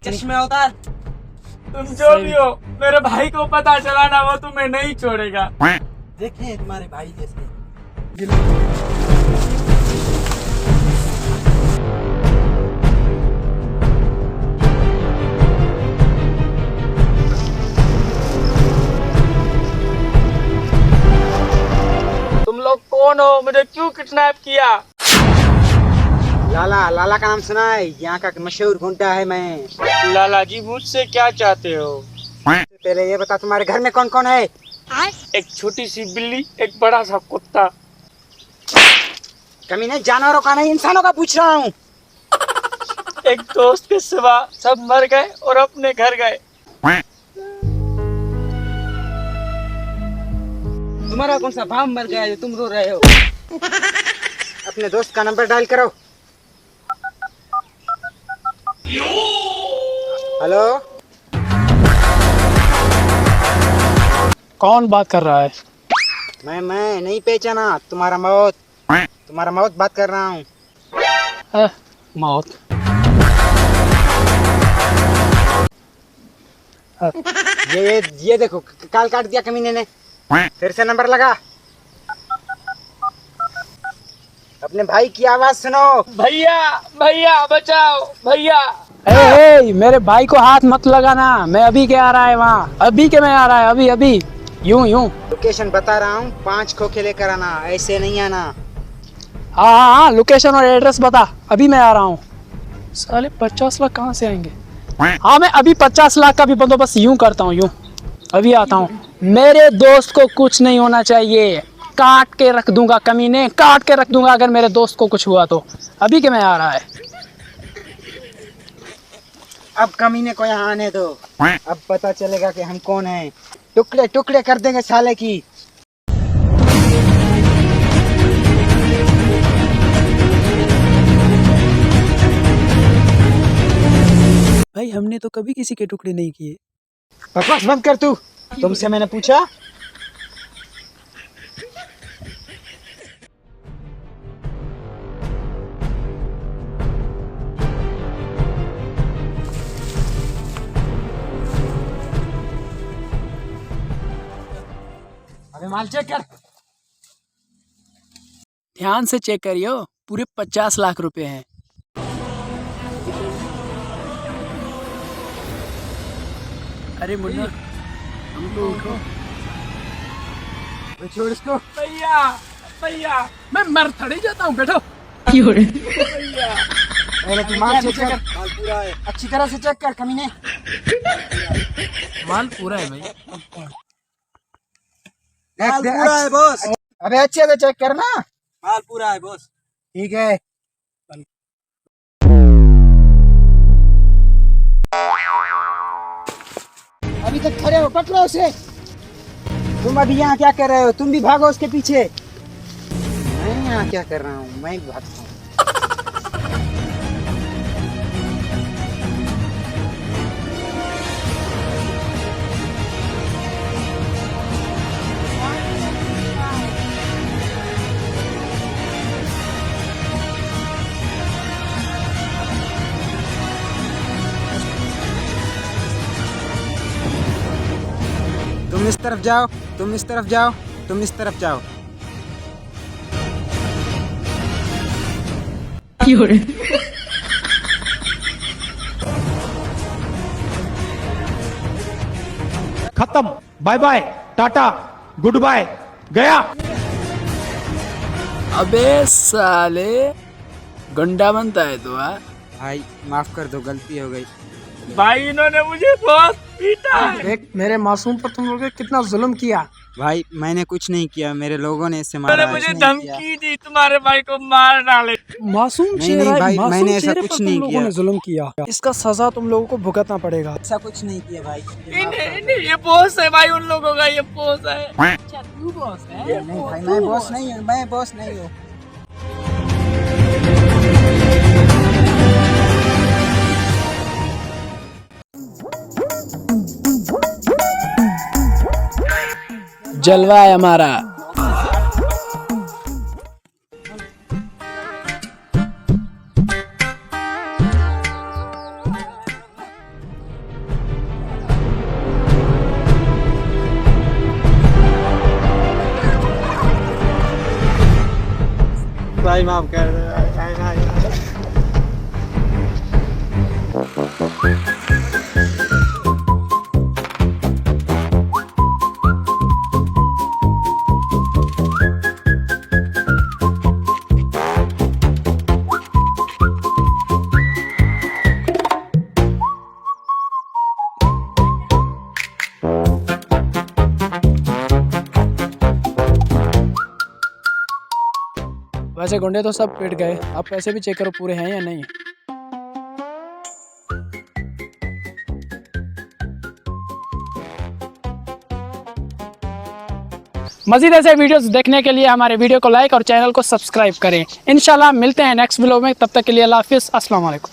चश्मे उतार। तुम जो भी हो, मेरे भाई को पता चला ना, वो तुम्हें नहीं छोड़ेगा। देखे तुम्हारे भाई जैसे। तुम लोग कौन हो? मुझे क्यों किडनैप किया? लाला, लाला का नाम सुना है? यहाँ का मशहूर गुंडा है मैं। लाला जी, मुझसे क्या चाहते हो? पहले ये बता, तुम्हारे घर में कौन कौन है? एक छोटी सी बिल्ली, एक बड़ा सा कुत्ता। कमीने, जानवरों का नहीं, इंसानों का पूछ रहा हूँ। एक दोस्त के सिवा सब मर गए और अपने घर गए। तुम्हारा कौन सा भाव मर गया जो तुम रो रहे हो? अपने दोस्त का नंबर डायल करो। हेलो, कौन बात कर रहा है? मैं नहीं पहचाना। तुम्हारा मौत बात कर रहा हूँ। मौत? ये देखो, काल काट दिया कमीने ने। फिर से नंबर लगा। अपने भाई की आवाज सुनो। भैया, भैया बचाओ, भैया। ए, मेरे भाई को हाथ मत लगाना। मैं अभी के आ रहा है वहाँ, अभी के मैं आ रहा है, अभी अभी यूं। लोकेशन बता रहा हूँ, 5 खोखे लेकर आना, ऐसे नहीं आना। हाँ, लोकेशन और एड्रेस बता, अभी मैं आ रहा हूँ। साले 50 लाख कहाँ से आएंगे? हाँ, मैं अभी 50 लाख का भी बंदोबस्त यूं करता हूँ, यूं अभी आता हूँ। मेरे दोस्त को कुछ नहीं होना चाहिए, काट के रख दूंगा कमीने, काट के रख दूंगा अगर मेरे दोस्त को कुछ हुआ तो। अभी के मैं आ रहा है। अब कमीने को यहाँ आने दो, अब पता चलेगा कि हम कौन हैं। टुकड़े टुकड़े कर देंगे साले की। भाई, हमने तो कभी किसी के टुकड़े नहीं किए। बकवास बंद कर तू। तुमसे मैंने पूछा? अबे माल चेक कर। ध्यान से चेक करियो, पूरे 50 लाख रुपए हैं। अरे मुन्ना, हमको उठो। छोड़ इसको। भैया, भैया। मैं मर थड़ी जाता हूँ, बैठो। पहले तू माल चेक कर। माल पूरा है, अच्छी तरह से चेक कर कमीने। माल पूरा है भाई। माल पूरा है बॉस। अबे अच्छे से चेक करना। माल पूरा है बॉस। ठीक है। अभी तक खड़े हो, पकड़ो उसे। तुम अभी यहाँ क्या कर रहे हो? तुम भी भागो उसके पीछे। मैं यहाँ क्या कर रहा हूँ? मैं भी भागता हूँ। तुम इस तरफ जाओ, तुम इस तरफ जाओ, तुम इस तरफ जाओ। खत्म, bye bye, tata, good bye, गया। अबे साले, गुंडा बनता है तू? हाँ, भाई माफ कर दो, गलती हो गई। भाई, इन्होंने मुझे बहुत पीटा। देख मेरे मासूम पर तुम लोगों ने कितना जुल्म किया। भाई मैंने कुछ नहीं किया, मेरे लोगों ने इसे मारा। मुझे धमकी दी तुम्हारे भाई को मार डाले। मासूम नहीं, चेहरा, नहीं भाई, मासूम मैंने ऐसा चेहरे कुछ पर तुम नहीं लोगों किया। ने जुल्म किया। इसका सजा तुम लोगों को भुगतना पड़ेगा। ऐसा कुछ नहीं किया भाई। ये बॉस है भाई, उन लोगों का ये बॉस है। अच्छा, तू बॉस है? नहीं भाई, मैं बॉस नहीं हूँ, मैं बॉस नहीं हूँ। जलवा है हमारा। माफ कर दो भाई, भाई, भाई। वैसे गुंडे तो सब पिट गए, अब पैसे भी चेक करो पूरे हैं या नहीं। मज़ीद ऐसे वीडियोस देखने के लिए हमारे वीडियो को लाइक और चैनल को सब्सक्राइब करें। इंशाल्लाह मिलते हैं नेक्स्ट व्लॉग में, तब तक के लिए अल्लाह हाफिज़, अस्सलाम वालेकुम।